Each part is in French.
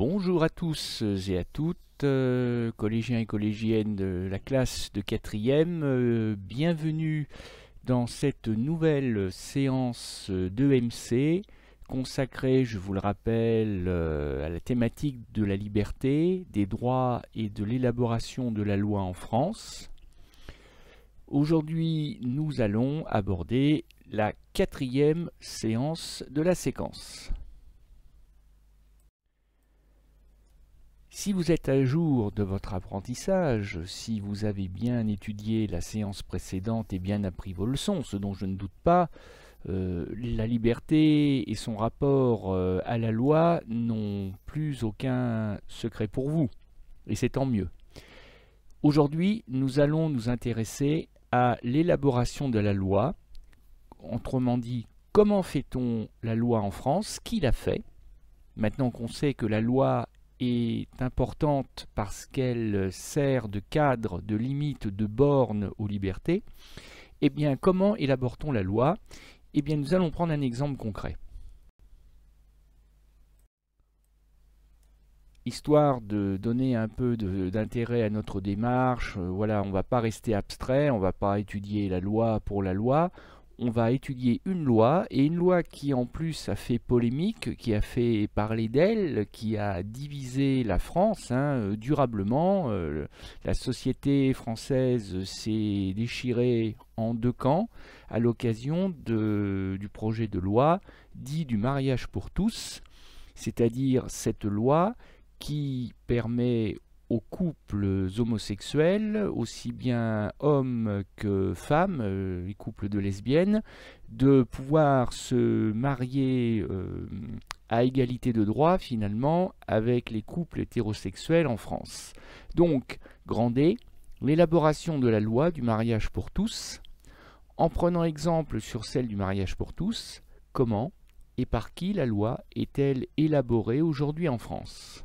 Bonjour à tous et à toutes, collégiens et collégiennes de la classe de 4e, bienvenue dans cette nouvelle séance d'EMC consacrée, je vous le rappelle, à la thématique de la liberté, des droits et de l'élaboration de la loi en France. Aujourd'hui, nous allons aborder la 4e séance de la séquence. Si vous êtes à jour de votre apprentissage, si vous avez bien étudié la séance précédente et bien appris vos leçons, ce dont je ne doute pas, la liberté et son rapport à la loi n'ont plus aucun secret pour vous, et c'est tant mieux. Aujourd'hui, nous allons nous intéresser à l'élaboration de la loi, autrement dit, comment fait-on la loi en France, qui l'a fait. Maintenant qu'on sait que la loi est importante parce qu'elle sert de cadre, de limite, de borne aux libertés, eh bien, comment élabore-t-on la loi? Eh bien, nous allons prendre un exemple concret. Histoire de donner un peu d'intérêt à notre démarche, voilà, on ne va pas rester abstrait, on ne va pas étudier la loi pour la loi, on va étudier une loi, et une loi qui en plus a fait polémique, qui a fait parler d'elle, qui a divisé la France durablement. La société française s'est déchirée en deux camps à l'occasion du projet de loi dit du mariage pour tous, c'est-à-dire cette loi qui permet aux couples homosexuels, aussi bien hommes que femmes, les couples de lesbiennes, de pouvoir se marier à égalité de droit finalement avec les couples hétérosexuels en France. Donc, grand D, l'élaboration de la loi du mariage pour tous, en prenant exemple sur celle du mariage pour tous, comment et par qui la loi est-elle élaborée aujourd'hui en France ?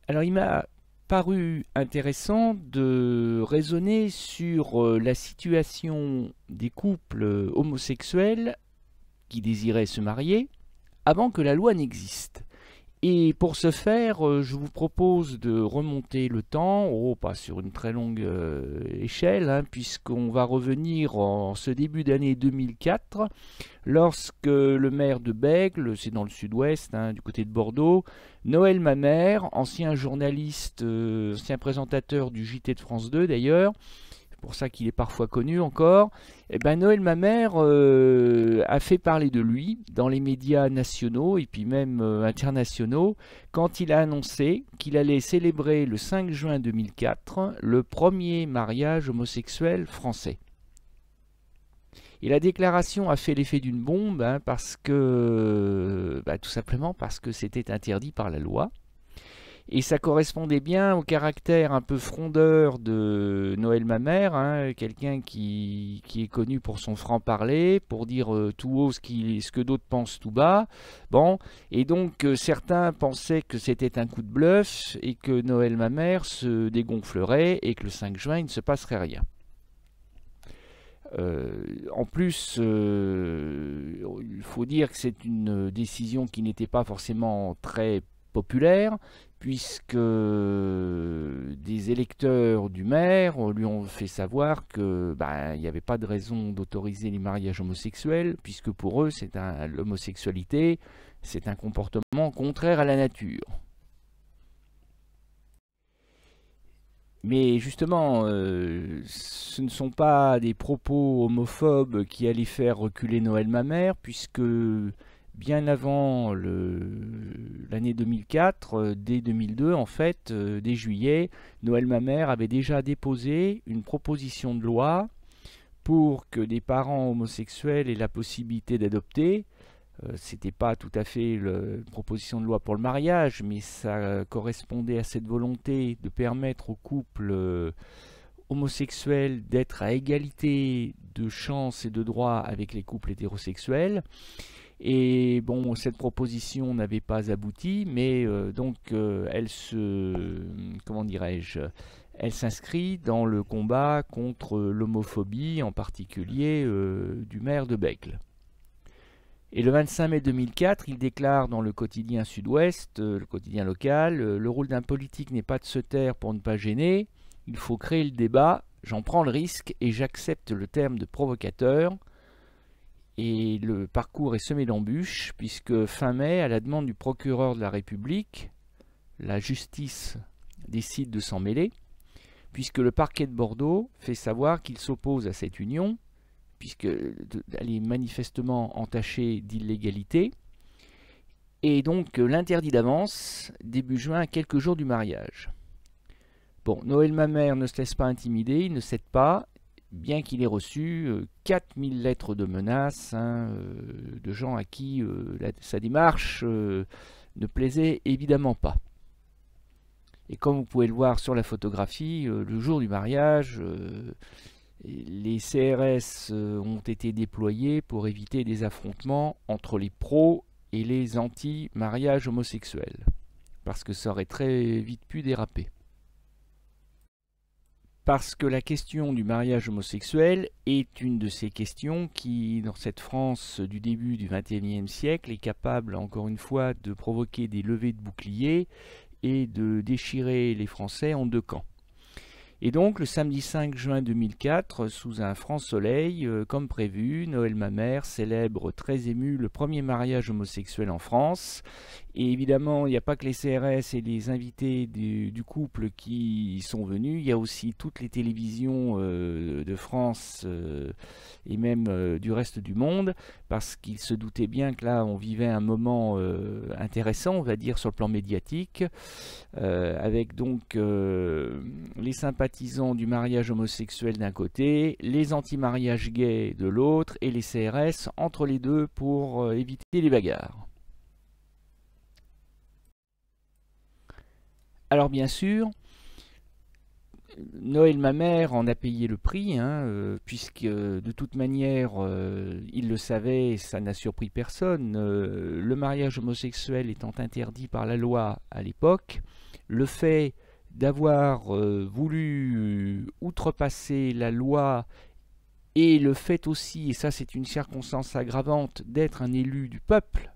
Alors il m'a paru intéressant de raisonner sur la situation des couples homosexuels qui désiraient se marier avant que la loi n'existe. Et pour ce faire, je vous propose de remonter le temps, pas sur une très longue échelle, puisqu'on va revenir en ce début d'année 2004, lorsque le maire de Bègles, c'est dans le sud-ouest, du côté de Bordeaux, Noël Mamère, ancien journaliste, ancien présentateur du JT de France 2 d'ailleurs, c'est pour ça qu'il est parfois connu encore, Noël Mamère a fait parler de lui dans les médias nationaux et puis même internationaux quand il a annoncé qu'il allait célébrer le 5 juin 2004 le premier mariage homosexuel français. Et la déclaration a fait l'effet d'une bombe parce que, tout simplement parce que c'était interdit par la loi. Et ça correspondait bien au caractère un peu frondeur de Noël Mamère, quelqu'un qui est connu pour son franc-parler, pour dire tout haut ce que d'autres pensent tout bas. Bon, et donc certains pensaient que c'était un coup de bluff et que Noël Mamère se dégonflerait et que le 5 juin il ne se passerait rien. En plus, il faut dire que c'est une décision qui n'était pas forcément très populaire, puisque des électeurs du maire lui ont fait savoir que il n'y avait pas de raison d'autoriser les mariages homosexuels, puisque pour eux, l'homosexualité, c'est un comportement contraire à la nature. Mais justement, ce ne sont pas des propos homophobes qui allaient faire reculer Noël Mamère, puisque bien avant l'année 2004, dès 2002 en fait, dès juillet, Noël Mamère avait déjà déposé une proposition de loi pour que des parents homosexuels aient la possibilité d'adopter. C'était pas tout à fait une proposition de loi pour le mariage, mais ça correspondait à cette volonté de permettre aux couples homosexuels d'être à égalité de chances et de droits avec les couples hétérosexuels. Et bon, cette proposition n'avait pas abouti, mais elle s'inscrit dans le combat contre l'homophobie, en particulier du maire de Bègles. Et le 25 mai 2004, il déclare dans le quotidien Sud-Ouest, le quotidien local, le rôle d'un politique n'est pas de se taire pour ne pas gêner, il faut créer le débat, j'en prends le risque et j'accepte le terme de provocateur. Et le parcours est semé d'embûches, puisque fin mai, à la demande du procureur de la République, la justice décide de s'en mêler, puisque le parquet de Bordeaux fait savoir qu'il s'oppose à cette union, puisqu'elle est manifestement entachée d'illégalité, et donc l'interdit d'avance début juin, à quelques jours du mariage. Bon, Noël Mamère ne se laisse pas intimider, il ne cède pas, bien qu'il ait reçu 4000 lettres de menaces de gens à qui sa démarche ne plaisait évidemment pas. Et comme vous pouvez le voir sur la photographie, le jour du mariage, les CRS ont été déployés pour éviter des affrontements entre les pros et les anti-mariage homosexuels, parce que ça aurait très vite pu déraper. Parce que la question du mariage homosexuel est une de ces questions qui, dans cette France du début du XXIe siècle, est capable, encore une fois, de provoquer des levées de boucliers et de déchirer les Français en deux camps. Et donc, le samedi 5 juin 2004, sous un franc soleil, comme prévu, Noël Mamère célèbre très ému le premier mariage homosexuel en France. Et évidemment, il n'y a pas que les CRS et les invités du couple qui sont venus, il y a aussi toutes les télévisions de France et même du reste du monde, parce qu'ils se doutaient bien que là, on vivait un moment intéressant, on va dire, sur le plan médiatique, avec donc les sympathisants du mariage homosexuel d'un côté, les anti-mariages gays de l'autre, et les CRS entre les deux pour éviter les bagarres. Alors bien sûr, Noël Mamère en a payé le prix, puisque de toute manière, il le savait, ça n'a surpris personne. Le mariage homosexuel étant interdit par la loi à l'époque, le fait d'avoir voulu outrepasser la loi et le fait aussi, et ça c'est une circonstance aggravante, d'être un élu du peuple,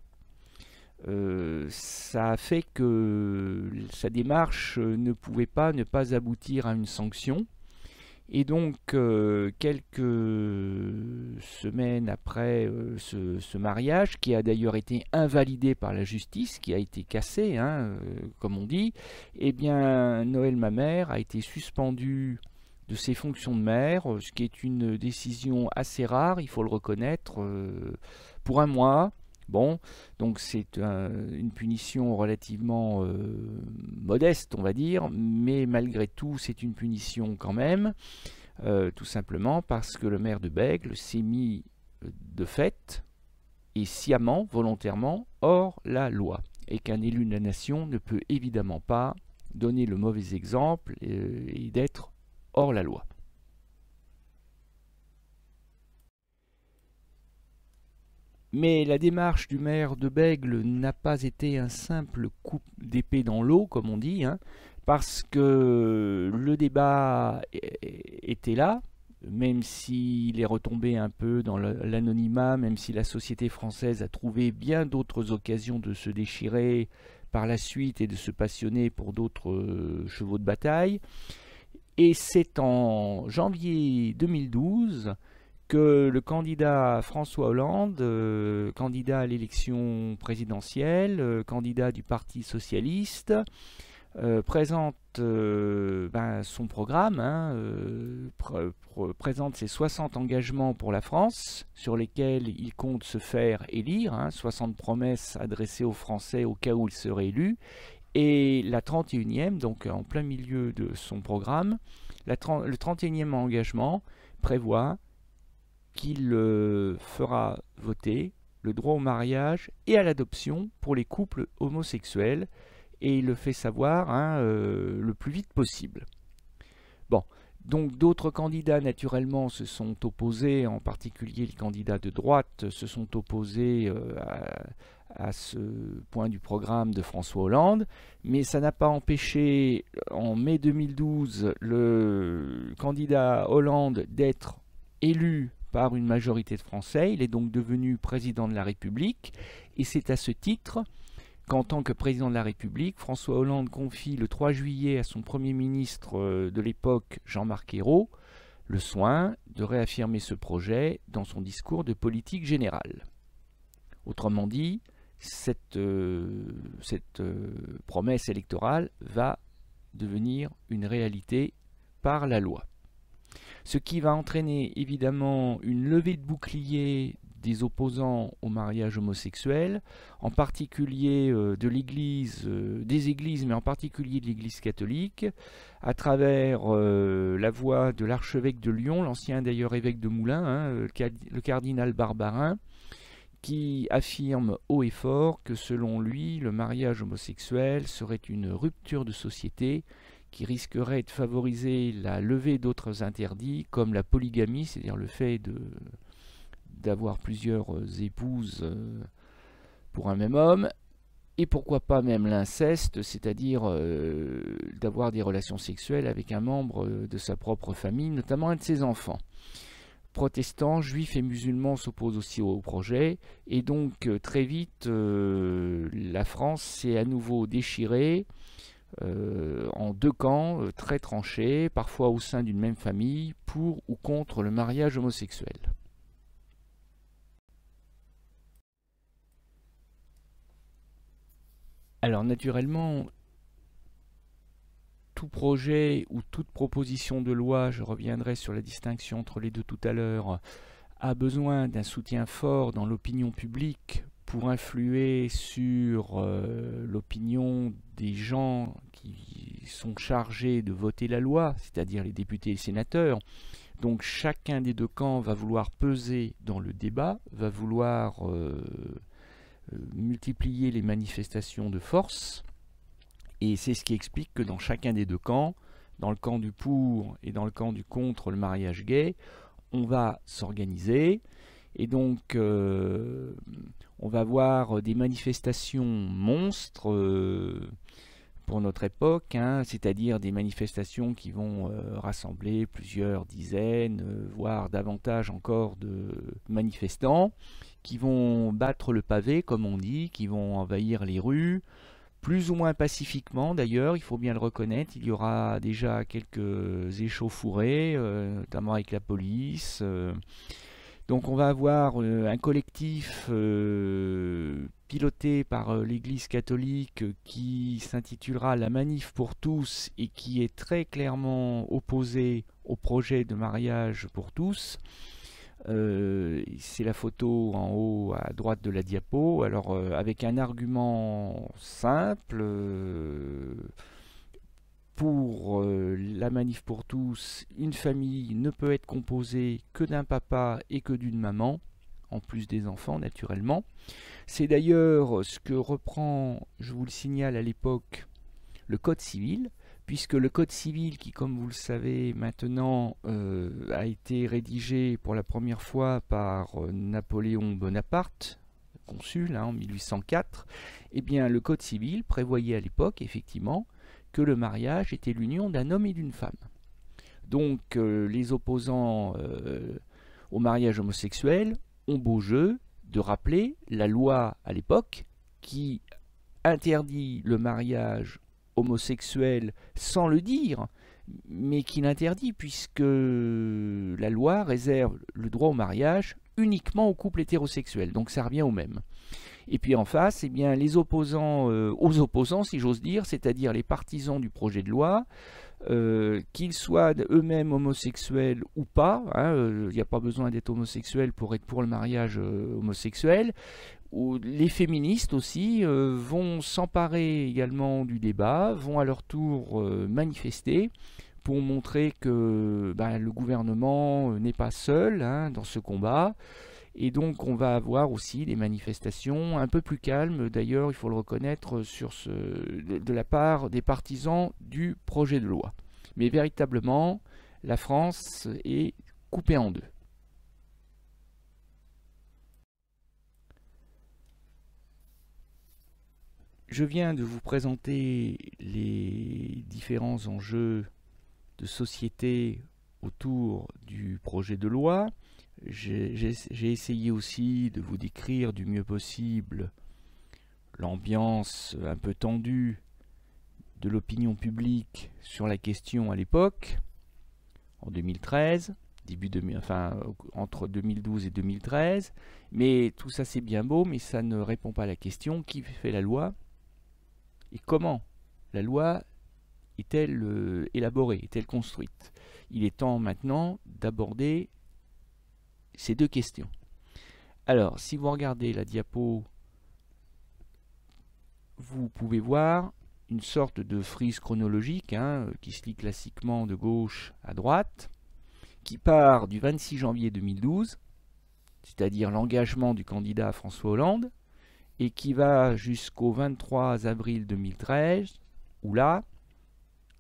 ça a fait que sa démarche ne pouvait pas ne pas aboutir à une sanction. Et donc, quelques semaines après ce mariage, qui a d'ailleurs été invalidé par la justice, qui a été cassé, comme on dit, eh bien, Noël Mamère a été suspendu de ses fonctions de maire, ce qui est une décision assez rare, il faut le reconnaître, pour un mois. Bon, donc c'est une punition relativement modeste, on va dire, mais malgré tout, c'est une punition quand même, tout simplement parce que le maire de Bègles s'est mis de fait, et sciemment, volontairement, hors la loi, et qu'un élu de la nation ne peut évidemment pas donner le mauvais exemple et d'être hors la loi. Mais la démarche du maire de Bègles n'a pas été un simple coup d'épée dans l'eau, comme on dit, parce que le débat était là, même s'il est retombé un peu dans l'anonymat, même si la société française a trouvé bien d'autres occasions de se déchirer par la suite et de se passionner pour d'autres chevaux de bataille. Et c'est en janvier 2012 que le candidat François Hollande, candidat à l'élection présidentielle, candidat du Parti socialiste, présente son programme, présente ses 60 engagements pour la France, sur lesquels il compte se faire élire, 60 promesses adressées aux Français au cas où il serait élu, et la 31e, donc en plein milieu de son programme, le 31e engagement prévoit qu'il fera voter le droit au mariage et à l'adoption pour les couples homosexuels, et il le fait savoir le plus vite possible. Bon, donc d'autres candidats naturellement se sont opposés, en particulier les candidats de droite se sont opposés à ce point du programme de François Hollande, mais ça n'a pas empêché en mai 2012 le candidat Hollande d'être élu par une majorité de Français. Il est donc devenu président de la République, et c'est à ce titre qu'en tant que président de la République, François Hollande confie le 3 juillet à son Premier ministre de l'époque, Jean-Marc Ayrault, le soin de réaffirmer ce projet dans son discours de politique générale. Autrement dit, cette promesse électorale va devenir une réalité par la loi. Ce qui va entraîner évidemment une levée de bouclier des opposants au mariage homosexuel, en particulier des églises, mais en particulier de l'Église catholique, à travers la voix de l'archevêque de Lyon, l'ancien d'ailleurs évêque de Moulins, le cardinal Barbarin, qui affirme haut et fort que selon lui, le mariage homosexuel serait une rupture de société qui risquerait de favoriser la levée d'autres interdits, comme la polygamie, c'est-à-dire le fait d'avoir plusieurs épouses pour un même homme, et pourquoi pas même l'inceste, c'est-à-dire d'avoir des relations sexuelles avec un membre de sa propre famille, notamment un de ses enfants. Protestants, juifs et musulmans s'opposent aussi au projet, et donc très vite la France s'est à nouveau déchirée en deux camps très tranchés, parfois au sein d'une même famille, pour ou contre le mariage homosexuel. Alors naturellement, tout projet ou toute proposition de loi, je reviendrai sur la distinction entre les deux tout à l'heure, a besoin d'un soutien fort dans l'opinion publique pour influer sur l'opinion des gens qui sont chargés de voter la loi, c'est-à-dire les députés et les sénateurs. Donc chacun des deux camps va vouloir peser dans le débat, va vouloir multiplier les manifestations de force. Et c'est ce qui explique que dans chacun des deux camps, dans le camp du pour et dans le camp du contre le mariage gay, on va s'organiser. Et donc, on va avoir des manifestations monstres pour notre époque, hein, c'est-à-dire des manifestations qui vont rassembler plusieurs dizaines, voire davantage encore de manifestants, qui vont battre le pavé, comme on dit, qui vont envahir les rues, plus ou moins pacifiquement d'ailleurs, il faut bien le reconnaître. Il y aura déjà quelques échauffourées, notamment avec la police. Donc on va avoir un collectif piloté par l'Église catholique qui s'intitulera La Manif pour tous et qui est très clairement opposé au projet de mariage pour tous. C'est la photo en haut à droite de la diapo. Alors avec un argument simple, pour la manif pour tous, une famille ne peut être composée que d'un papa et que d'une maman, en plus des enfants naturellement. C'est d'ailleurs ce que reprend, je vous le signale à l'époque, le Code civil, puisque le Code civil, qui comme vous le savez maintenant a été rédigé pour la première fois par Napoléon Bonaparte, consul en 1804, eh bien le Code civil prévoyait à l'époque effectivement que le mariage était l'union d'un homme et d'une femme. Donc les opposants au mariage homosexuel ont beau jeu de rappeler la loi à l'époque qui interdit le mariage homosexuel sans le dire, mais qui l'interdit puisque la loi réserve le droit au mariage uniquement aux couples hétérosexuels. Donc ça revient au même. Et puis en face, eh bien, les opposants aux opposants, si j'ose dire, c'est-à-dire les partisans du projet de loi, qu'ils soient eux-mêmes homosexuels ou pas, il n'y a pas besoin d'être homosexuel pour être pour le mariage homosexuel, ou les féministes aussi vont s'emparer également du débat, vont à leur tour manifester pour montrer que le gouvernement n'est pas seul dans ce combat. Et donc on va avoir aussi des manifestations un peu plus calmes, d'ailleurs il faut le reconnaître, de la part des partisans du projet de loi. Mais véritablement, la France est coupée en deux. Je viens de vous présenter les différents enjeux de société autour du projet de loi. J'ai essayé aussi de vous décrire du mieux possible l'ambiance un peu tendue de l'opinion publique sur la question à l'époque, en 2013, entre 2012 et 2013. Mais tout ça c'est bien beau, mais ça ne répond pas à la question: qui fait la loi et comment la loi est-elle élaborée, est-elle construite? Il est temps maintenant d'aborder ces deux questions. Alors, si vous regardez la diapo, vous pouvez voir une sorte de frise chronologique qui se lit classiquement de gauche à droite, qui part du 26 janvier 2012, c'est-à-dire l'engagement du candidat François Hollande, et qui va jusqu'au 23 avril 2013, où là,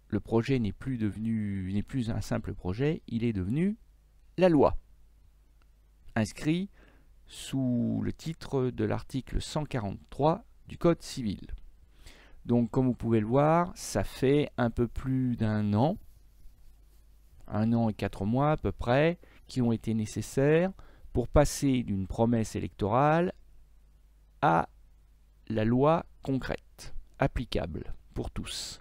le projet n'est plus un simple projet, il est devenu la loi, inscrit sous le titre de l'article 143 du Code civil. Donc, comme vous pouvez le voir, ça fait un peu plus d'1 an, 1 an et 4 mois à peu près, qui ont été nécessaires pour passer d'une promesse électorale à la loi concrète, applicable pour tous.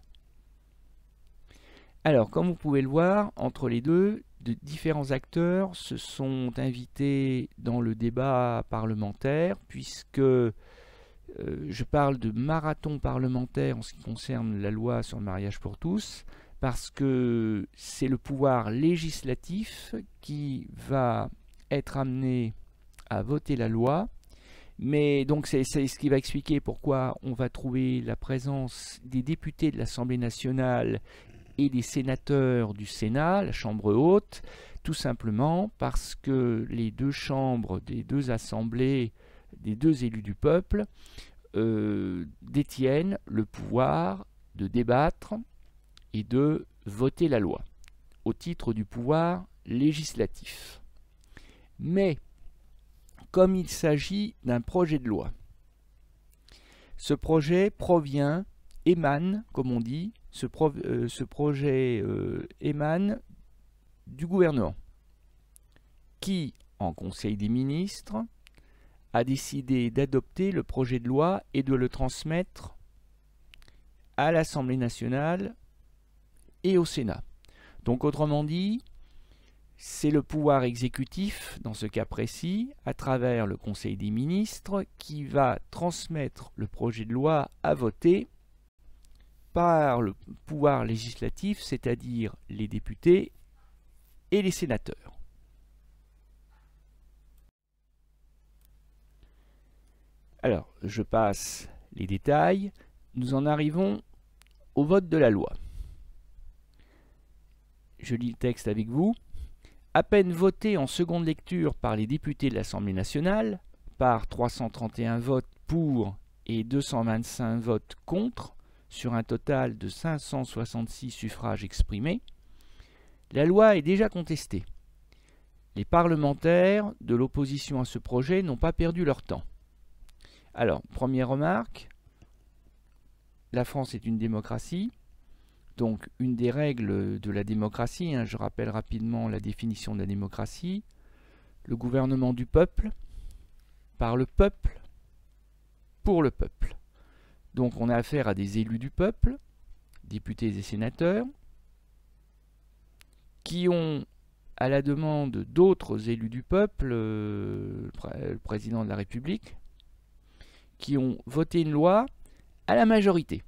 Alors, comme vous pouvez le voir, entre les deux, de différents acteurs se sont invités dans le débat parlementaire, puisque je parle de marathon parlementaire en ce qui concerne la loi sur le mariage pour tous, parce que c'est le pouvoir législatif qui va être amené à voter la loi. Mais donc c'est ce qui va expliquer pourquoi on va trouver la présence des députés de l'Assemblée nationale et des sénateurs du Sénat, la Chambre haute, tout simplement parce que les deux chambres des deux assemblées, des deux élus du peuple, détiennent le pouvoir de débattre et de voter la loi, au titre du pouvoir législatif. Mais, comme il s'agit d'un projet de loi, ce projet émane, comme on dit, ce projet émane du gouvernement, qui, en Conseil des ministres, a décidé d'adopter le projet de loi et de le transmettre à l'Assemblée nationale et au Sénat. Donc, autrement dit, c'est le pouvoir exécutif, dans ce cas précis, à travers le Conseil des ministres, qui va transmettre le projet de loi à voter par le pouvoir législatif, c'est-à-dire les députés et les sénateurs. Alors, je passe les détails. Nous en arrivons au vote de la loi. Je lis le texte avec vous. À peine voté en seconde lecture par les députés de l'Assemblée nationale, par 331 votes pour et 225 votes contre, sur un total de 566 suffrages exprimés, la loi est déjà contestée. Les parlementaires de l'opposition à ce projet n'ont pas perdu leur temps. Alors, première remarque, la France est une démocratie. Donc, une des règles de la démocratie, je rappelle rapidement la définition de la démocratie: le gouvernement du peuple, par le peuple, pour le peuple. Donc, on a affaire à des élus du peuple, députés et sénateurs, qui ont, à la demande d'autres élus du peuple, le président de la République, qui ont voté une loi à la majorité.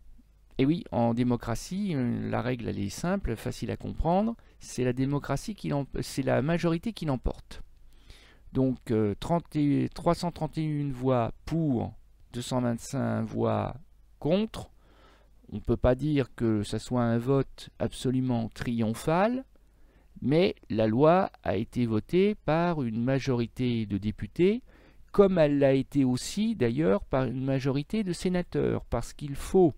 Et oui, en démocratie, la règle elle est simple, facile à comprendre, c'est la majorité qui l'emporte. Donc 331 voix pour, 225 voix contre. On ne peut pas dire que ce soit un vote absolument triomphal, mais la loi a été votée par une majorité de députés, comme elle l'a été aussi d'ailleurs par une majorité de sénateurs, parce qu'il faut,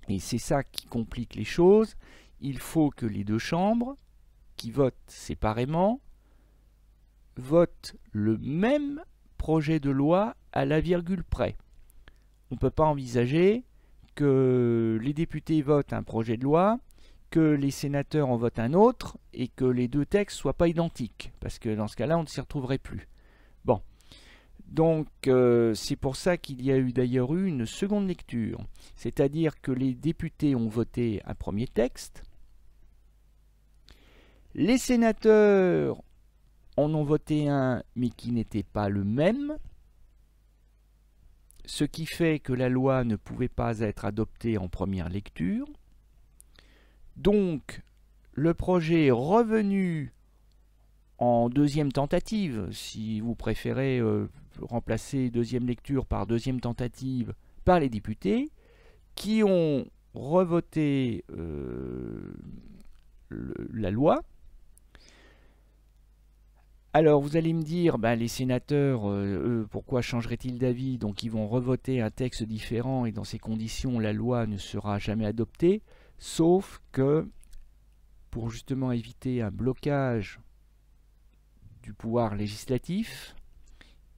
et c'est ça qui complique les choses, il faut que les deux chambres, qui votent séparément, votent le même projet de loi à la virgule près. On ne peut pas envisager que les députés votent un projet de loi, que les sénateurs en votent un autre et que les deux textes ne soient pas identiques, parce que dans ce cas-là, on ne s'y retrouverait plus. Bon, donc c'est pour ça qu'il y a eu d'ailleurs une seconde lecture, c'est-à-dire que les députés ont voté un premier texte, les sénateurs en ont voté un, mais qui n'était pas le même, ce qui fait que la loi ne pouvait pas être adoptée en première lecture. Donc, le projet est revenu en deuxième tentative, si vous préférez remplacer deuxième lecture par deuxième tentative, par les députés, qui ont revoté la loi. Alors, vous allez me dire, ben, les sénateurs, eux, pourquoi changeraient-ils d'avis? Donc, ils vont revoter un texte différent et dans ces conditions, la loi ne sera jamais adoptée. Sauf que, pour justement éviter un blocage du pouvoir législatif,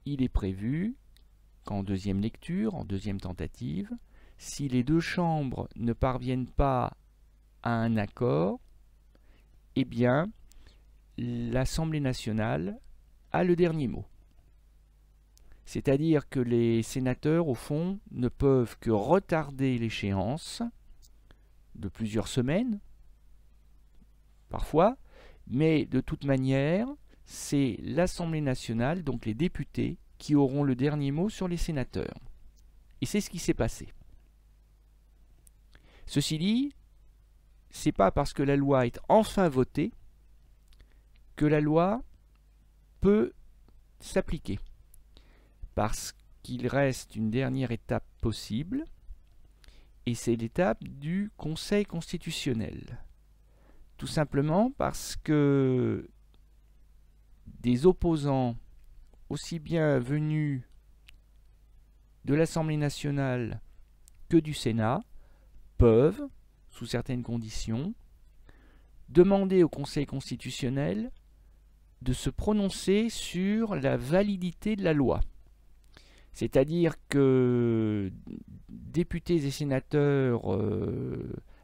il est prévu qu'en deuxième lecture, en deuxième tentative, si les deux chambres ne parviennent pas à un accord, eh bien, l'Assemblée nationale a le dernier mot. C'est-à-dire que les sénateurs, au fond, ne peuvent que retarder l'échéance de plusieurs semaines, parfois, mais de toute manière, c'est l'Assemblée nationale, donc les députés, qui auront le dernier mot sur les sénateurs. Et c'est ce qui s'est passé. Ceci dit, c'est pas parce que la loi est enfin votée que la loi peut s'appliquer. Parce qu'il reste une dernière étape possible, et c'est l'étape du Conseil constitutionnel. Tout simplement parce que des opposants, aussi bien venus de l'Assemblée nationale que du Sénat, peuvent, sous certaines conditions, demander au Conseil constitutionnel de se prononcer sur la validité de la loi. C'est-à-dire que députés et sénateurs,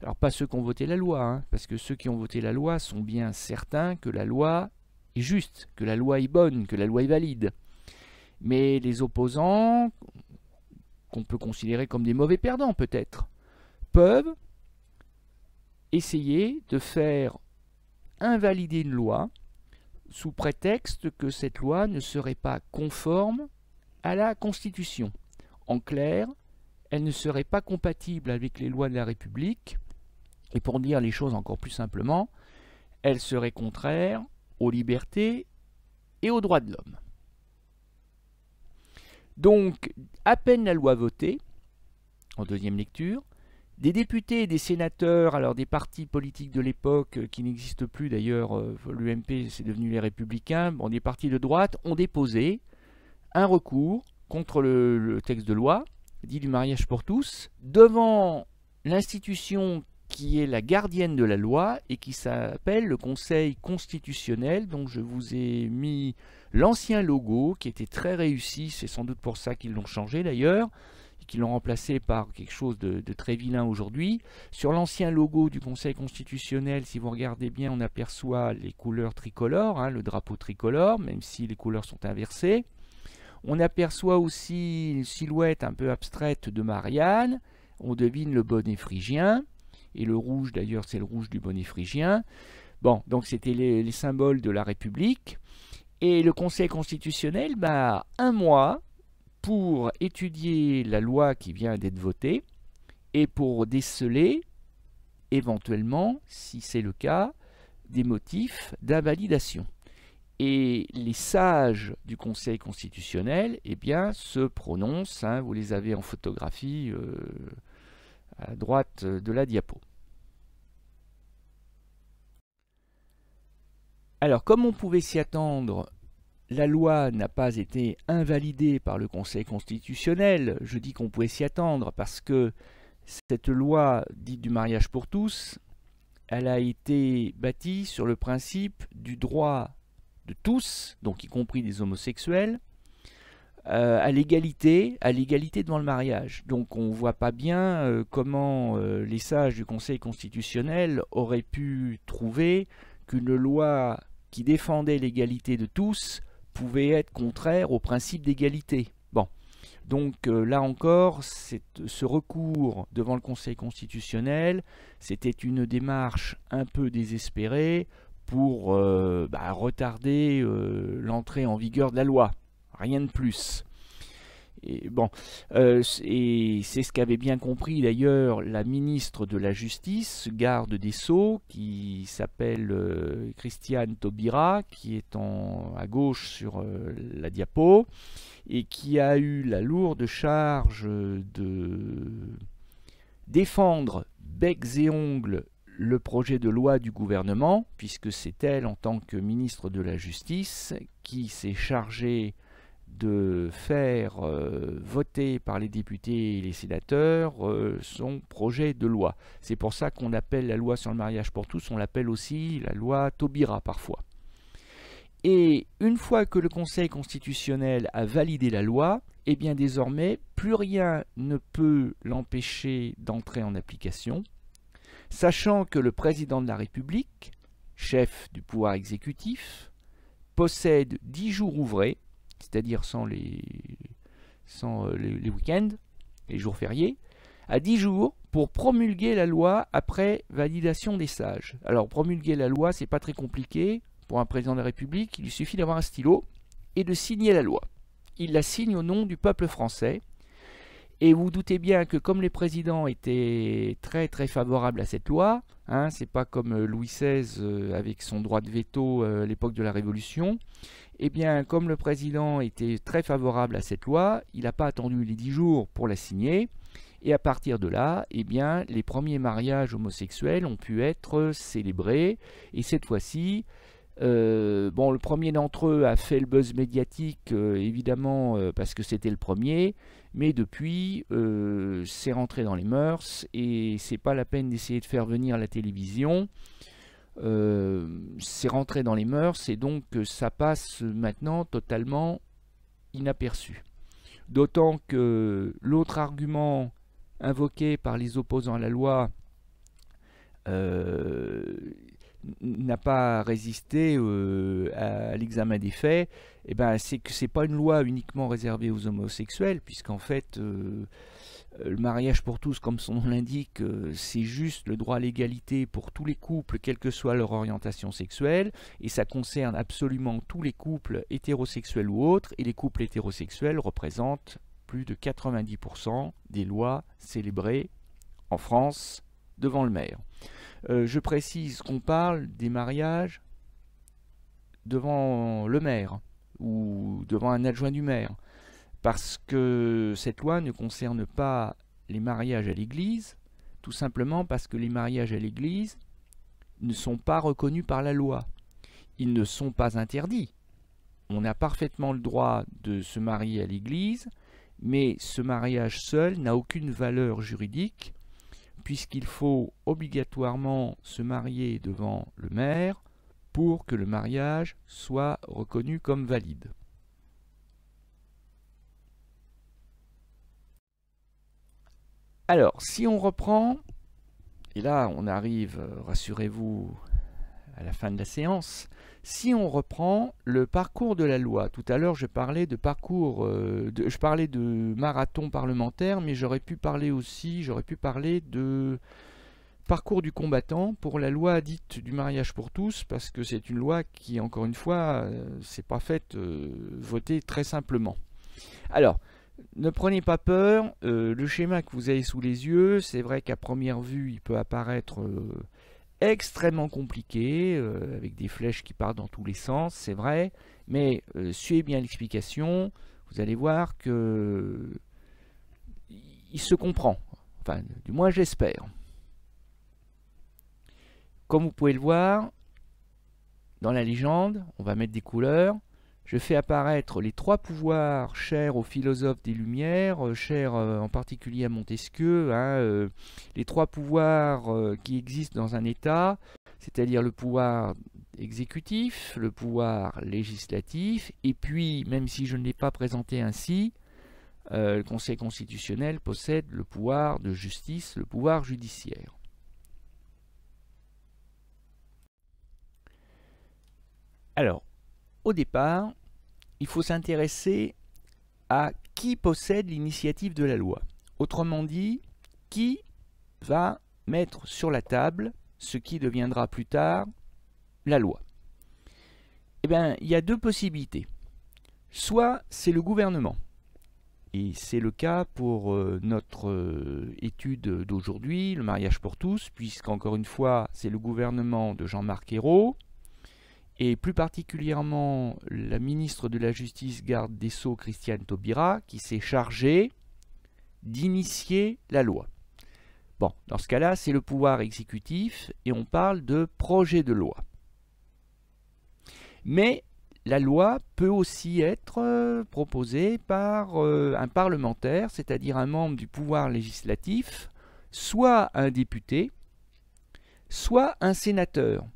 alors pas ceux qui ont voté la loi, hein, parce que ceux qui ont voté la loi sont bien certains que la loi est juste, que la loi est bonne, que la loi est valide. Mais les opposants, qu'on peut considérer comme des mauvais perdants peut-être, peuvent essayer de faire invalider une loi sous prétexte que cette loi ne serait pas conforme à la Constitution. En clair, elle ne serait pas compatible avec les lois de la République, et pour dire les choses encore plus simplement, elle serait contraire aux libertés et aux droits de l'homme. Donc, à peine la loi votée, en deuxième lecture, des députés et des sénateurs, alors des partis politiques de l'époque qui n'existent plus d'ailleurs, l'UMP c'est devenu les Républicains, bon, des partis de droite ont déposé un recours contre le texte de loi, dit du mariage pour tous, devant l'institution qui est la gardienne de la loi et qui s'appelle le Conseil constitutionnel. Donc je vous ai mis l'ancien logo qui était très réussi, c'est sans doute pour ça qu'ils l'ont changé d'ailleurs, et qu'ils l'ont remplacé par quelque chose de très vilain aujourd'hui. Sur l'ancien logo du Conseil constitutionnel, si vous regardez bien, on aperçoit les couleurs tricolores, hein, le drapeau tricolore, même si les couleurs sont inversées. On aperçoit aussi une silhouette un peu abstraite de Marianne, on devine le bonnet phrygien, et le rouge d'ailleurs c'est le rouge du bonnet phrygien. Bon, donc c'était les symboles de la République, et le Conseil constitutionnel a un mois pour étudier la loi qui vient d'être votée, et pour déceler, éventuellement, si c'est le cas, des motifs d'invalidation. Et les sages du Conseil constitutionnel, eh bien, se prononcent, hein, vous les avez en photographie à droite de la diapo. Alors, comme on pouvait s'y attendre, la loi n'a pas été invalidée par le Conseil constitutionnel. Je dis qu'on pouvait s'y attendre parce que cette loi dite du mariage pour tous, elle a été bâtie sur le principe du droit de tous, donc y compris des homosexuels, à l'égalité devant le mariage. Donc on ne voit pas bien comment les sages du Conseil constitutionnel auraient pu trouver qu'une loi qui défendait l'égalité de tous pouvait être contraire au principe d'égalité. Bon, donc là encore, ce recours devant le Conseil constitutionnel, c'était une démarche un peu désespérée pour retarder l'entrée en vigueur de la loi. Rien de plus. Et bon, et c'est ce qu'avait bien compris d'ailleurs la ministre de la Justice, garde des Sceaux, qui s'appelle Christiane Taubira, qui est à gauche sur la diapo, et qui a eu la lourde charge de défendre becs et ongles le projet de loi du gouvernement, puisque c'est elle, en tant que ministre de la Justice, qui s'est chargée de faire voter par les députés et les sénateurs son projet de loi. C'est pour ça qu'on appelle la loi sur le mariage pour tous, on l'appelle aussi la loi Taubira parfois. Et une fois que le Conseil constitutionnel a validé la loi, eh bien désormais, plus rien ne peut l'empêcher d'entrer en application, sachant que le président de la République, chef du pouvoir exécutif, possède 10 jours ouvrés, c'est-à-dire sans les week-ends, les jours fériés, à 10 jours pour promulguer la loi après validation des sages. Alors promulguer la loi, c'est pas très compliqué. Pour un président de la République, il lui suffit d'avoir un stylo et de signer la loi. Il la signe au nom du peuple français. Et vous doutez bien que comme les présidents étaient très très favorables à cette loi, c'est pas comme Louis XVI avec son droit de veto à l'époque de la Révolution, et bien comme le président était très favorable à cette loi, il n'a pas attendu les 10 jours pour la signer, et à partir de là, eh bien, les premiers mariages homosexuels ont pu être célébrés, et cette fois-ci, le premier d'entre eux a fait le buzz médiatique, évidemment, parce que c'était le premier, mais depuis, c'est rentré dans les mœurs, et c'est pas la peine d'essayer de faire venir la télévision. C'est rentré dans les mœurs, et donc ça passe maintenant totalement inaperçu. D'autant que l'autre argument invoqué par les opposants à la loi n'a pas résisté à l'examen des faits, c'est que c'est pas une loi uniquement réservée aux homosexuels, puisqu'en fait le mariage pour tous, comme son nom l'indique, c'est juste le droit à l'égalité pour tous les couples, quelle que soit leur orientation sexuelle, et ça concerne absolument tous les couples hétérosexuels ou autres, et les couples hétérosexuels représentent plus de 90% des lois célébrées en France devant le maire. Je précise qu'on parle des mariages devant le maire ou devant un adjoint du maire, parce que cette loi ne concerne pas les mariages à l'église, tout simplement parce que les mariages à l'église ne sont pas reconnus par la loi. Ils ne sont pas interdits. On a parfaitement le droit de se marier à l'église, mais ce mariage seul n'a aucune valeur juridique, puisqu'il faut obligatoirement se marier devant le maire pour que le mariage soit reconnu comme valide. Alors, si on reprend, et là on arrive, rassurez-vous, à la fin de la séance, si on reprend le parcours de la loi, tout à l'heure je parlais de parcours, je parlais de marathon parlementaire, mais j'aurais pu parler de parcours du combattant pour la loi dite du mariage pour tous, parce que c'est une loi qui, encore une fois, c'est pas faite voter très simplement. Alors, ne prenez pas peur, le schéma que vous avez sous les yeux, c'est vrai qu'à première vue, il peut apparaître extrêmement compliqué, avec des flèches qui partent dans tous les sens, c'est vrai, mais suivez bien l'explication, vous allez voir que il se comprend, enfin, du moins j'espère. Comme vous pouvez le voir, dans la légende, on va mettre des couleurs. Je fais apparaître les 3 pouvoirs chers aux philosophes des Lumières, chers en particulier à Montesquieu, les 3 pouvoirs qui existent dans un État, c'est-à-dire le pouvoir exécutif, le pouvoir législatif, et puis, même si je ne l'ai pas présenté ainsi, le Conseil constitutionnel possède le pouvoir de justice, le pouvoir judiciaire. Alors, au départ, il faut s'intéresser à qui possède l'initiative de la loi. Autrement dit, qui va mettre sur la table ce qui deviendra plus tard la loi. Eh bien, il y a deux possibilités. Soit c'est le gouvernement, et c'est le cas pour notre étude d'aujourd'hui, le mariage pour tous, puisqu'encore une fois, c'est le gouvernement de Jean-Marc Ayrault, et plus particulièrement la ministre de la Justice, garde des Sceaux, Christiane Taubira, qui s'est chargée d'initier la loi. Bon, dans ce cas-là, c'est le pouvoir exécutif, et on parle de projet de loi. Mais la loi peut aussi être proposée par un parlementaire, c'est-à-dire un membre du pouvoir législatif, soit un député, soit un sénateur.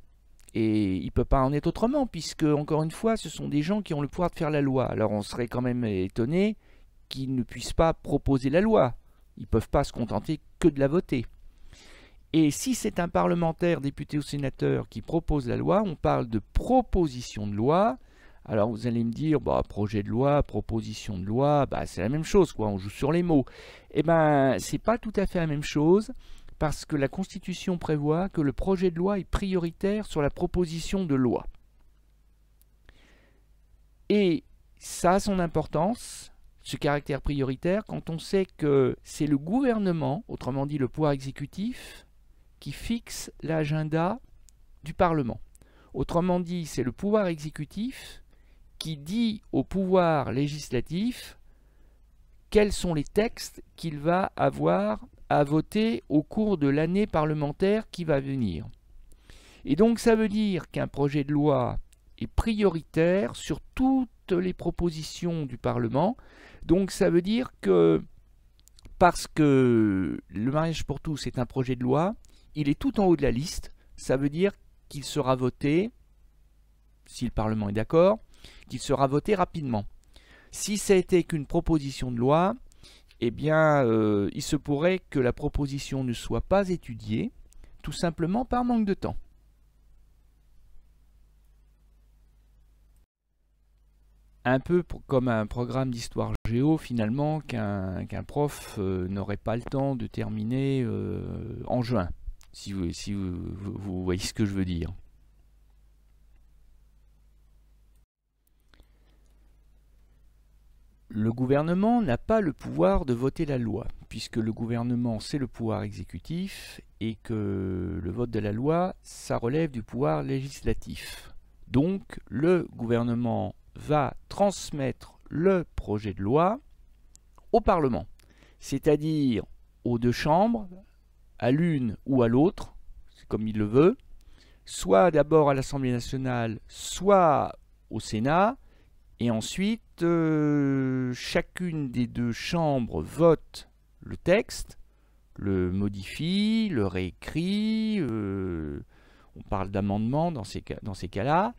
Et il ne peut pas en être autrement, puisque, encore une fois, ce sont des gens qui ont le pouvoir de faire la loi. Alors on serait quand même étonné qu'ils ne puissent pas proposer la loi. Ils ne peuvent pas se contenter que de la voter. Et si c'est un parlementaire, député ou sénateur qui propose la loi, on parle de proposition de loi. Alors vous allez me dire, bah, projet de loi, proposition de loi, bah, c'est la même chose, quoi, on joue sur les mots. Eh bien, c'est pas tout à fait la même chose, parce que la Constitution prévoit que le projet de loi est prioritaire sur la proposition de loi. Et ça a son importance, ce caractère prioritaire, quand on sait que c'est le gouvernement, autrement dit le pouvoir exécutif, qui fixe l'agenda du Parlement. Autrement dit, c'est le pouvoir exécutif qui dit au pouvoir législatif quels sont les textes qu'il va avoir à voter au cours de l'année parlementaire qui va venir. Et donc ça veut dire qu'un projet de loi est prioritaire sur toutes les propositions du Parlement. Donc ça veut dire que, parce que le mariage pour tous est un projet de loi, il est tout en haut de la liste. Ça veut dire qu'il sera voté, si le Parlement est d'accord, qu'il sera voté rapidement. Si ça n'était qu'une proposition de loi, eh bien, il se pourrait que la proposition ne soit pas étudiée, tout simplement par manque de temps. Un peu comme un programme d'histoire géo, finalement, qu'un prof n'aurait pas le temps de terminer en juin, si vous voyez ce que je veux dire. Le gouvernement n'a pas le pouvoir de voter la loi, puisque le gouvernement c'est le pouvoir exécutif et que le vote de la loi, ça relève du pouvoir législatif. Donc le gouvernement va transmettre le projet de loi au Parlement, c'est-à-dire aux deux chambres, à l'une ou à l'autre, c'est comme il le veut, soit d'abord à l'Assemblée nationale, soit au Sénat, et ensuite chacune des deux chambres vote le texte, le modifie, le réécrit, on parle d'amendement dans ces cas-là,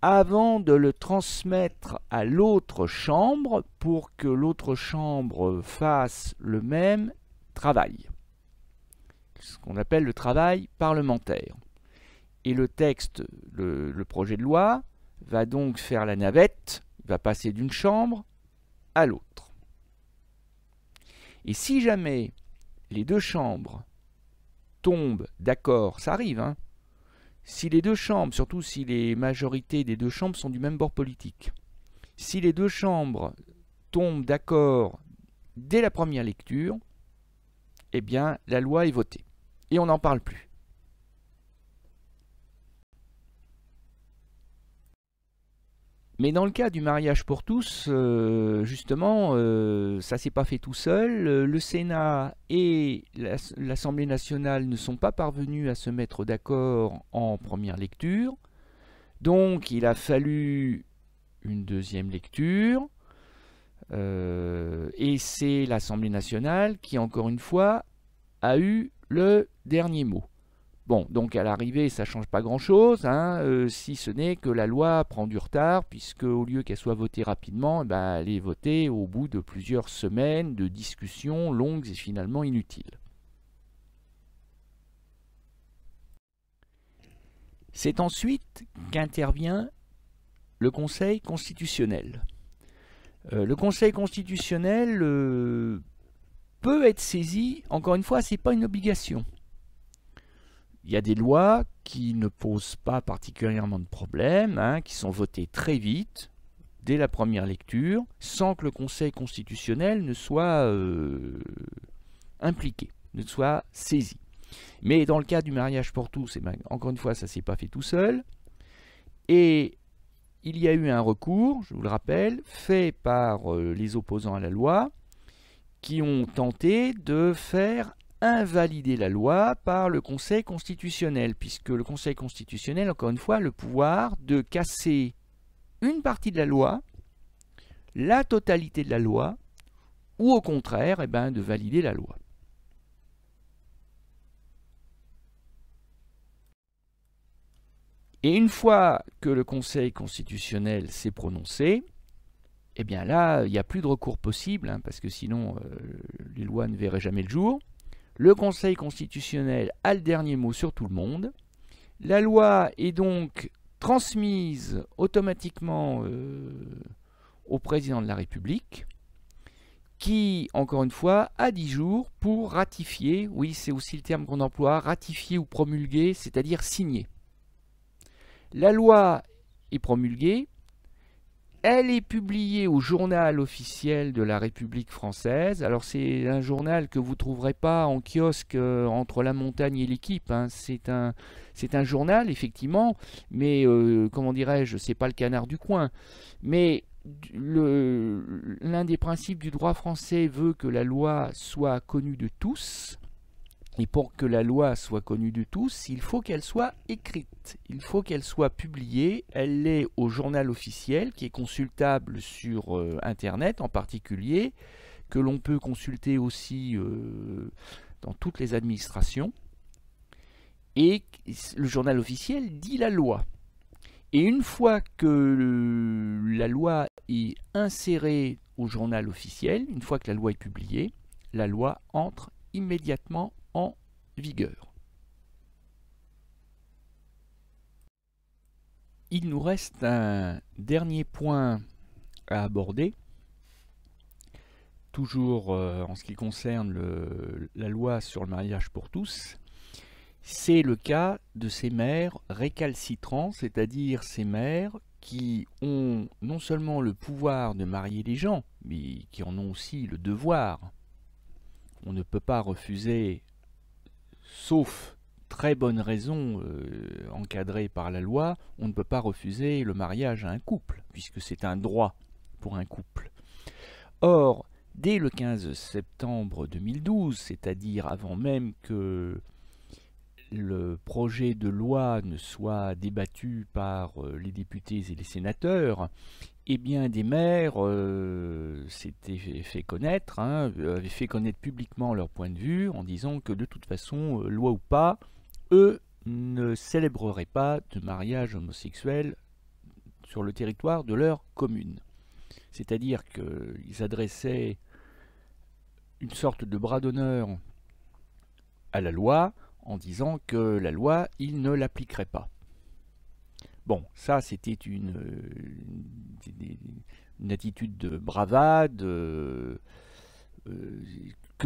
avant de le transmettre à l'autre chambre pour que l'autre chambre fasse le même travail, ce qu'on appelle le travail parlementaire. Et le texte, le projet de loi, va donc faire la navette, il va passer d'une chambre à l'autre. Et si jamais les deux chambres tombent d'accord, ça arrive, hein, si les deux chambres, surtout si les majorités des deux chambres sont du même bord politique, si les deux chambres tombent d'accord dès la première lecture, eh bien la loi est votée. Et on n'en parle plus. Mais dans le cas du mariage pour tous, justement, ça s'est pas fait tout seul. Le Sénat et l'Assemblée nationale ne sont pas parvenus à se mettre d'accord en première lecture. Donc il a fallu une deuxième lecture. Et c'est l'Assemblée nationale qui, encore une fois, a eu le dernier mot. Bon, donc à l'arrivée, ça ne change pas grand-chose, hein, si ce n'est que la loi prend du retard, puisque au lieu qu'elle soit votée rapidement, eh ben, elle est votée au bout de plusieurs semaines de discussions longues et finalement inutiles. C'est ensuite qu'intervient le Conseil constitutionnel. Le Conseil constitutionnel peut être saisi, encore une fois, ce n'est pas une obligation. Il y a des lois qui ne posent pas particulièrement de problème, hein, qui sont votées très vite, dès la première lecture, sans que le Conseil constitutionnel ne soit impliqué, ne soit saisi. Mais dans le cas du mariage pour tous, encore une fois, ça ne s'est pas fait tout seul. Et il y a eu un recours, je vous le rappelle, fait par les opposants à la loi, qui ont tenté de faire invalider la loi par le Conseil constitutionnel, puisque le Conseil constitutionnel, encore une fois, a le pouvoir de casser une partie de la loi, la totalité de la loi, ou au contraire, eh ben, de valider la loi. Et une fois que le Conseil constitutionnel s'est prononcé, eh bien là, il n'y a plus de recours possible, hein, parce que sinon, les lois ne verraient jamais le jour. Le Conseil constitutionnel a le dernier mot sur tout le monde. La loi est donc transmise automatiquement au président de la République, qui, encore une fois, a 10 jours pour ratifier, oui, c'est aussi le terme qu'on emploie, ratifier ou promulguer, c'est-à-dire signer. La loi est promulguée, elle est publiée au journal officiel de la République française. Alors c'est un journal que vous ne trouverez pas en kiosque entre la montagne et l'équipe, hein. C'est un journal, effectivement, mais comment dirais-je, c'est pas le Canard du coin. Mais l'un des principes du droit français veut que la loi soit connue de tous. Et pour que la loi soit connue de tous, il faut qu'elle soit écrite, il faut qu'elle soit publiée, elle est au journal officiel qui est consultable sur Internet en particulier, que l'on peut consulter aussi dans toutes les administrations. Et le journal officiel dit la loi. Et une fois que la loi est insérée au journal officiel, une fois que la loi est publiée, la loi entre immédiatement en vigueur. Il nous reste un dernier point à aborder, toujours en ce qui concerne la loi sur le mariage pour tous. C'est le cas de ces maires récalcitrants, c'est-à-dire ces maires qui ont non seulement le pouvoir de marier les gens, mais qui en ont aussi le devoir. On ne peut pas refuser, sauf très bonne raison encadrée par la loi, on ne peut pas refuser le mariage à un couple, puisque c'est un droit pour un couple. Or, dès le 15 septembre 2012, c'est-à-dire avant même que le projet de loi ne soit débattu par les députés et les sénateurs, eh bien des maires s'étaient fait connaître, avaient fait connaître publiquement leur point de vue en disant que de toute façon, loi ou pas, eux ne célébreraient pas de mariage homosexuel sur le territoire de leur commune. C'est-à-dire qu'ils adressaient une sorte de bras d'honneur à la loi en disant que la loi, ils ne l'appliqueraient pas. Bon, ça c'était une attitude de bravade, que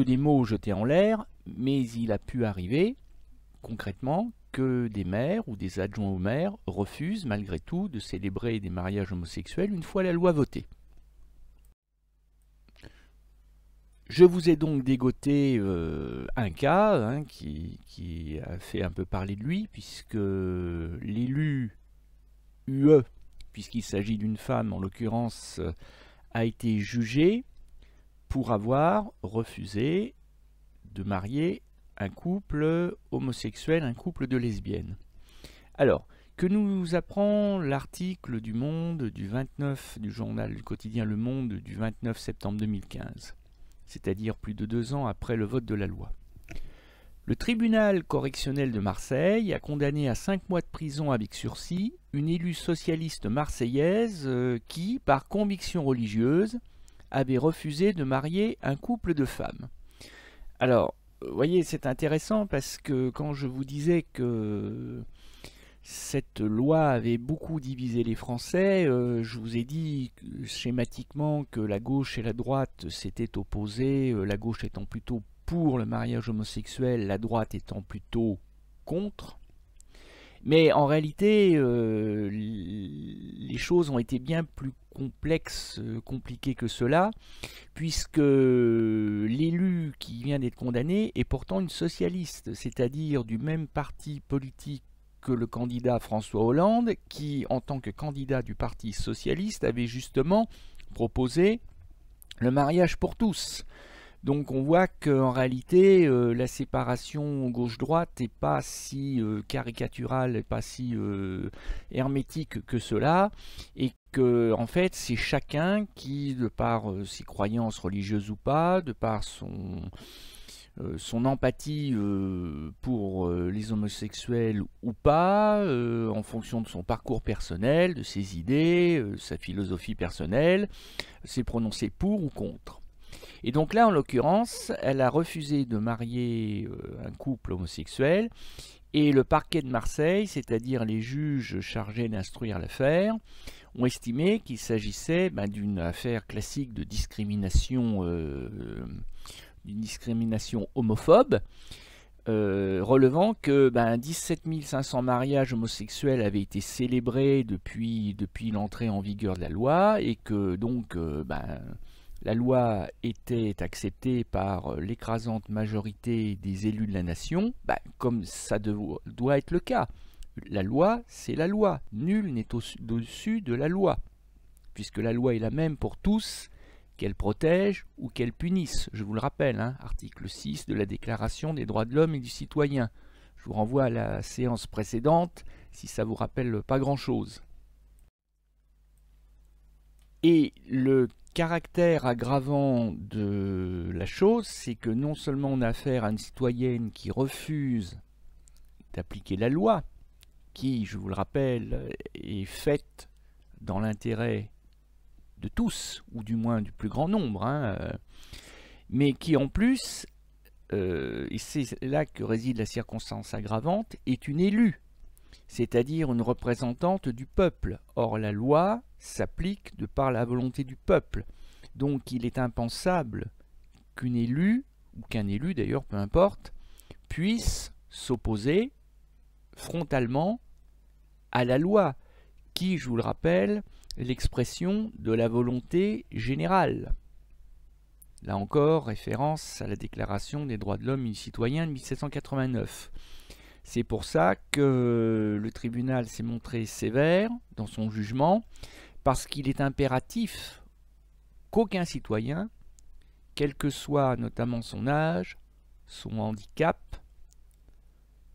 des mots jetés en l'air, mais il a pu arriver concrètement que des maires ou des adjoints au maire refusent malgré tout de célébrer des mariages homosexuels une fois la loi votée. Je vous ai donc dégoté un cas qui a fait un peu parler de lui, puisque l'élu UE, puisqu'il s'agit d'une femme en l'occurrence, a été jugé pour avoir refusé de marier un couple homosexuel, un couple de lesbiennes. Alors, que nous apprend l'article du Monde du 29 du journal du quotidien Le Monde du 29 septembre 2015, c'est-à-dire plus de 2 ans après le vote de la loi. Le tribunal correctionnel de Marseille a condamné à 5 mois de prison avec sursis une élue socialiste marseillaise qui, par conviction religieuse, avait refusé de marier un couple de femmes. Alors, vous voyez, c'est intéressant parce que quand je vous disais que cette loi avait beaucoup divisé les Français, je vous ai dit schématiquement que la gauche et la droite s'étaient opposées, la gauche étant plutôt pour le mariage homosexuel, la droite étant plutôt contre. Mais en réalité, les choses ont été bien plus complexes, compliquées que cela, puisque l'élu qui vient d'être condamné est pourtant une socialiste, c'est-à-dire du même parti politique que le candidat François Hollande, qui, en tant que candidat du Parti socialiste, avait justement proposé le mariage pour tous. Donc on voit qu'en réalité, la séparation gauche-droite n'est pas si caricaturale, n'est pas si hermétique que cela, et que en fait c'est chacun qui, de par ses croyances religieuses ou pas, de par son empathie pour les homosexuels ou pas, en fonction de son parcours personnel, de ses idées, sa philosophie personnelle, s'est prononcé pour ou contre. Et donc là, en l'occurrence, elle a refusé de marier un couple homosexuel, et le parquet de Marseille, c'est-à-dire les juges chargés d'instruire l'affaire, ont estimé qu'il s'agissait d'une affaire classique de discrimination homophobe, relevant que 17 500 mariages homosexuels avaient été célébrés depuis l'entrée en vigueur de la loi, et que donc la loi était acceptée par l'écrasante majorité des élus de la nation, comme ça doit être le cas. La loi, c'est la loi. Nul n'est au-dessus de la loi, puisque la loi est la même pour tous, qu'elle protège ou qu'elle punisse. Je vous le rappelle, article 6 de la Déclaration des droits de l'homme et du citoyen. Je vous renvoie à la séance précédente, si ça vous rappelle pas grand-chose. Et le caractère aggravant de la chose, c'est que non seulement on a affaire à une citoyenne qui refuse d'appliquer la loi, qui, je vous le rappelle, est faite dans l'intérêt de tous, ou du moins du plus grand nombre, mais qui en plus, et c'est là que réside la circonstance aggravante, est une élue, c'est-à-dire une représentante du peuple. Or la loi s'applique de par la volonté du peuple. Donc il est impensable qu'une élue, ou qu'un élu d'ailleurs, peu importe, puisse s'opposer frontalement à la loi, qui, je vous le rappelle, est l'expression de la volonté générale. Là encore, référence à la Déclaration des droits de l'homme et du citoyen de 1789. C'est pour ça que le tribunal s'est montré sévère dans son jugement, parce qu'il est impératif qu'aucun citoyen, quel que soit notamment son âge, son handicap,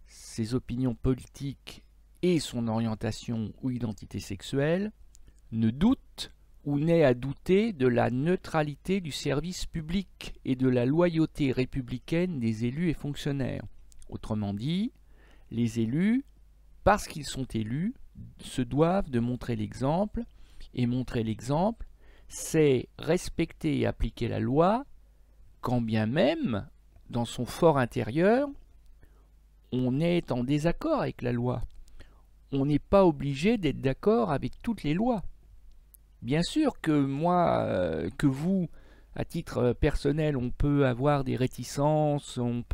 ses opinions politiques et son orientation ou identité sexuelle, ne doute ou n'ait à douter de la neutralité du service public et de la loyauté républicaine des élus et fonctionnaires. Autrement dit, les élus, parce qu'ils sont élus, se doivent de montrer l'exemple, et montrer l'exemple, c'est respecter et appliquer la loi, quand bien même, dans son fort intérieur, on est en désaccord avec la loi. On n'est pas obligé d'être d'accord avec toutes les lois. Bien sûr que moi, que vous, à titre personnel, on peut avoir des réticences, on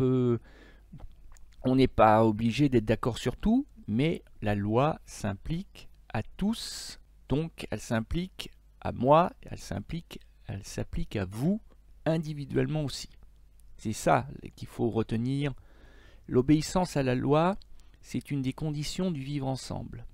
n'est pas obligé d'être d'accord sur tout, mais la loi s'implique à tous, donc elle s'implique à moi, elle s'applique à vous individuellement aussi. C'est ça qu'il faut retenir. L'obéissance à la loi, c'est une des conditions du vivre ensemble.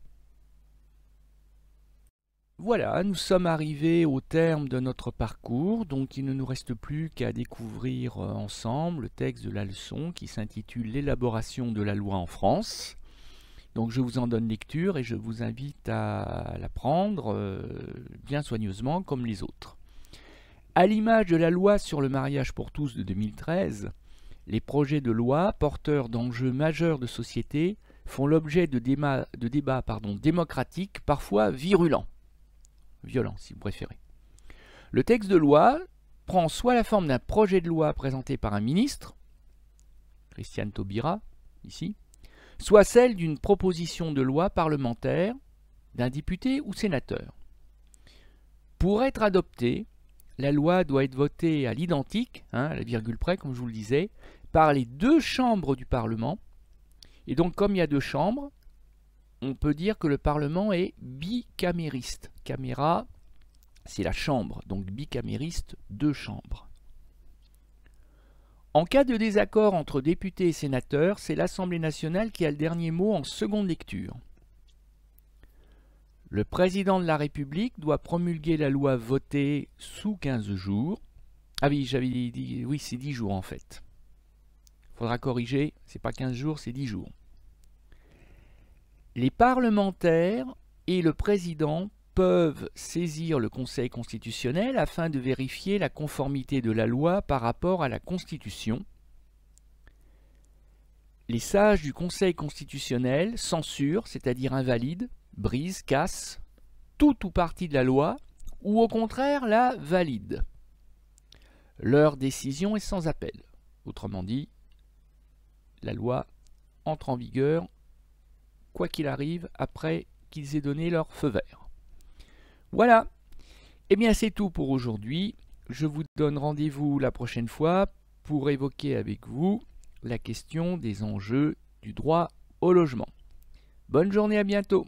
Voilà, nous sommes arrivés au terme de notre parcours, donc il ne nous reste plus qu'à découvrir ensemble le texte de la leçon qui s'intitule « L'élaboration de la loi en France ». Donc je vous en donne lecture et je vous invite à l'apprendre bien soigneusement comme les autres. À l'image de la loi sur le mariage pour tous de 2013, les projets de loi porteurs d'enjeux majeurs de société font l'objet de débats démocratiques parfois virulents. Violents si vous préférez. Le texte de loi prend soit la forme d'un projet de loi présenté par un ministre, Christiane Taubira, ici, soit celle d'une proposition de loi parlementaire d'un député ou sénateur. Pour être adoptée, la loi doit être votée à l'identique, à la virgule près, comme je vous le disais, par les deux chambres du Parlement. Et donc, comme il y a deux chambres, on peut dire que le Parlement est bicamériste. Caméra, c'est la chambre, donc bicamériste, deux chambres. En cas de désaccord entre députés et sénateurs, c'est l'Assemblée nationale qui a le dernier mot en seconde lecture. Le président de la République doit promulguer la loi votée sous 15 jours. Ah oui, j'avais dit, oui, c'est 10 jours en fait. Il faudra corriger, c'est pas 15 jours, c'est 10 jours. Les parlementaires et le président peuvent saisir le Conseil constitutionnel afin de vérifier la conformité de la loi par rapport à la Constitution. Les sages du Conseil constitutionnel censurent, c'est-à-dire invalident, brisent, cassent tout ou partie de la loi ou au contraire la valident. Leur décision est sans appel. Autrement dit, la loi entre en vigueur quoi qu'il arrive après qu'ils aient donné leur feu vert. Voilà, et bien c'est tout pour aujourd'hui. Je vous donne rendez-vous la prochaine fois pour évoquer avec vous la question des enjeux du droit au logement. Bonne journée, à bientôt.